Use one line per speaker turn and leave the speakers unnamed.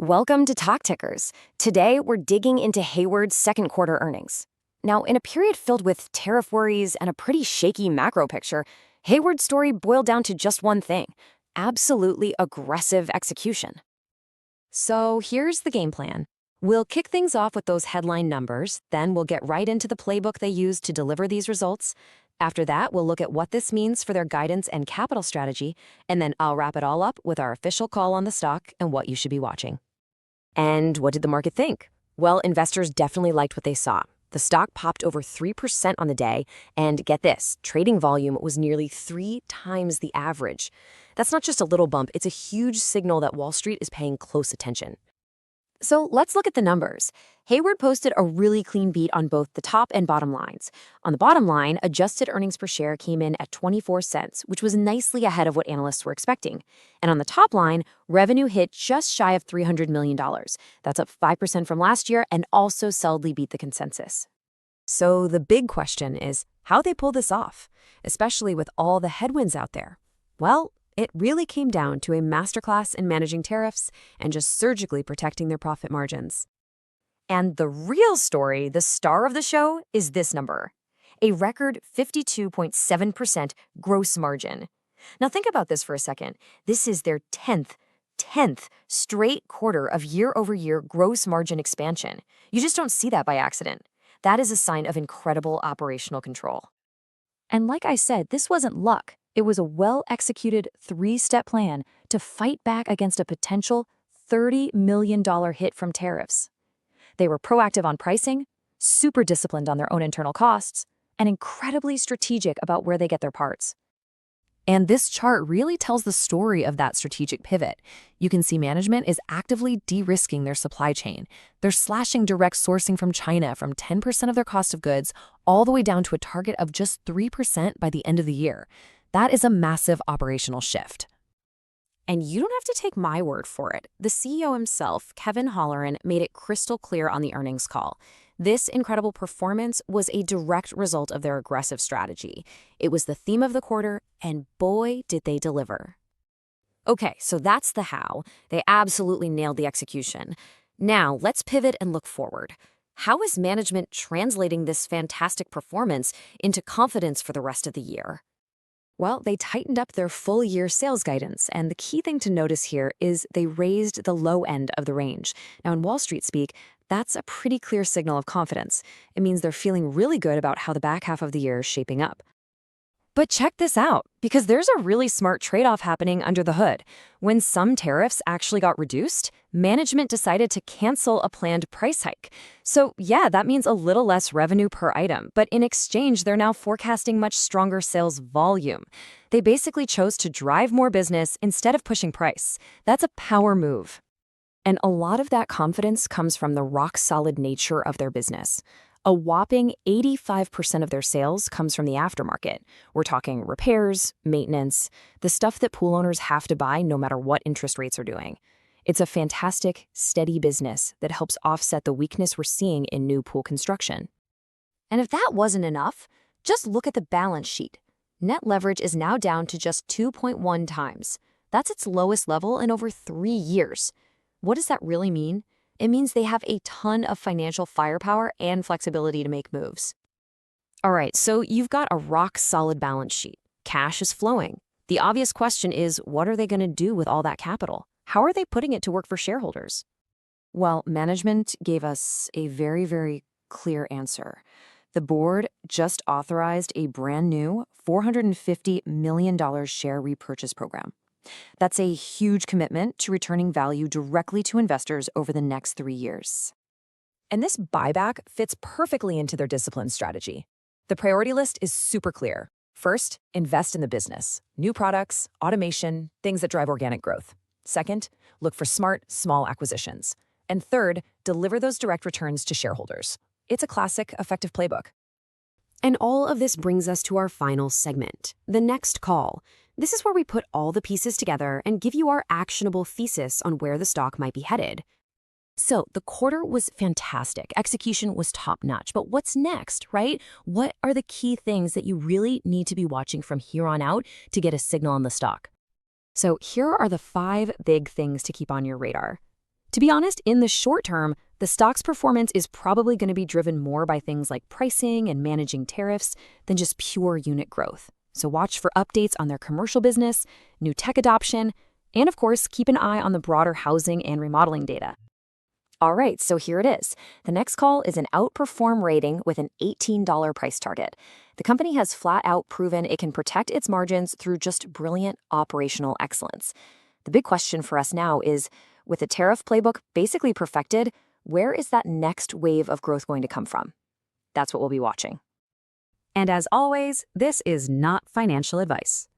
Welcome to Talk Tickers. Today, we're digging into Hayward's second quarter earnings. Now, in a period filled with tariff worries and a pretty shaky macro picture, Hayward's story boiled down to just one thing: absolutely aggressive execution. So here's the game plan. We'll kick things off with those headline numbers, then we'll get right into the playbook they used to deliver these results. After that, we'll look at what this means for their guidance and capital strategy, and then I'll wrap it all up with our official call on the stock and what you should be watching. And what did the market think? Well, investors definitely liked what they saw. The stock popped over 3% on the day, and get this, trading volume was nearly 3 times the average. That's not just a little bump, it's a huge signal that Wall Street is paying close attention. So let's look at the numbers. Hayward posted a really clean beat on both the top and bottom lines. On the bottom line, adjusted earnings per share came in at 24 cents, which was nicely ahead of what analysts were expecting. And on the top line, revenue hit just shy of $300 million. That's up 5% from last year and also solidly beat the consensus. So the big question is how they pull this off, especially with all the headwinds out there. Well, it really came down to a masterclass in managing tariffs and just surgically protecting their profit margins. And the real story, the star of the show, is this number: a record 52.7% gross margin. Now think about this for a second. This is their 10th straight quarter of year-over-year gross margin expansion. You just don't see that by accident. That is a sign of incredible operational control. And like I said, this wasn't luck. It was a well-executed 3-step plan to fight back against a potential $30 million hit from tariffs. They were proactive on pricing, super disciplined on their own internal costs, and incredibly strategic about where they get their parts. And this chart really tells the story of that strategic pivot. You can see management is actively de-risking their supply chain. They're slashing direct sourcing from China from 10% of their cost of goods all the way down to a target of just 3% by the end of the year. That is a massive operational shift. And you don't have to take my word for it. The CEO himself, Kevin Hallerin, made it crystal clear on the earnings call. This incredible performance was a direct result of their aggressive strategy. It was the theme of the quarter, and boy, did they deliver. Okay, so that's the how. They absolutely nailed the execution. Now, let's pivot and look forward. How is management translating this fantastic performance into confidence for the rest of the year? Well, they tightened up their full-year sales guidance, and the key thing to notice here is they raised the low end of the range. Now, in Wall Street speak, that's a pretty clear signal of confidence. It means they're feeling really good about how the back half of the year is shaping up. But check this out, because there's a really smart trade-off happening under the hood. When some tariffs actually got reduced, management decided to cancel a planned price hike. So yeah, that means a little less revenue per item, but in exchange, they're now forecasting much stronger sales volume. They basically chose to drive more business instead of pushing price. That's a power move. And a lot of that confidence comes from the rock-solid nature of their business. A whopping 85% of their sales comes from the aftermarket. We're talking repairs, maintenance, the stuff that pool owners have to buy no matter what interest rates are doing. It's a fantastic, steady business that helps offset the weakness we're seeing in new pool construction. And if that wasn't enough, just look at the balance sheet. Net leverage is now down to just 2.1 times. That's its lowest level in over 3 years. What does that really mean? It means they have a ton of financial firepower and flexibility to make moves. All right, so you've got a rock-solid balance sheet. Cash is flowing. The obvious question is, what are they going to do with all that capital? How are they putting it to work for shareholders? Well, management gave us a very, very clear answer. The board just authorized a brand new $450 million share repurchase program. That's a huge commitment to returning value directly to investors over the next 3 years. And this buyback fits perfectly into their discipline strategy. The priority list is super clear. First, invest in the business. New products, automation, things that drive organic growth. Second, look for smart, small acquisitions. And third, deliver those direct returns to shareholders. It's a classic, effective playbook. And all of this brings us to our final segment, the next call. This is where we put all the pieces together and give you our actionable thesis on where the stock might be headed. So the quarter was fantastic. Execution was top-notch. But what's next, right? What are the key things that you really need to be watching from here on out to get a signal on the stock? So here are the 5 big things to keep on your radar.
To be honest, in the short term, the stock's performance is probably going to be driven more by things like pricing and managing tariffs than just pure unit growth. So watch for updates on their commercial business, new tech adoption, and of course, keep an eye on the broader housing and remodeling data.
All right, so here it is. The next call is an outperform rating with an $18 price target. The company has flat out proven it can protect its margins through just brilliant operational excellence. The big question for us now is, with the tariff playbook basically perfected, where is that next wave of growth going to come from? That's what we'll be watching.
And as always, this is not financial advice.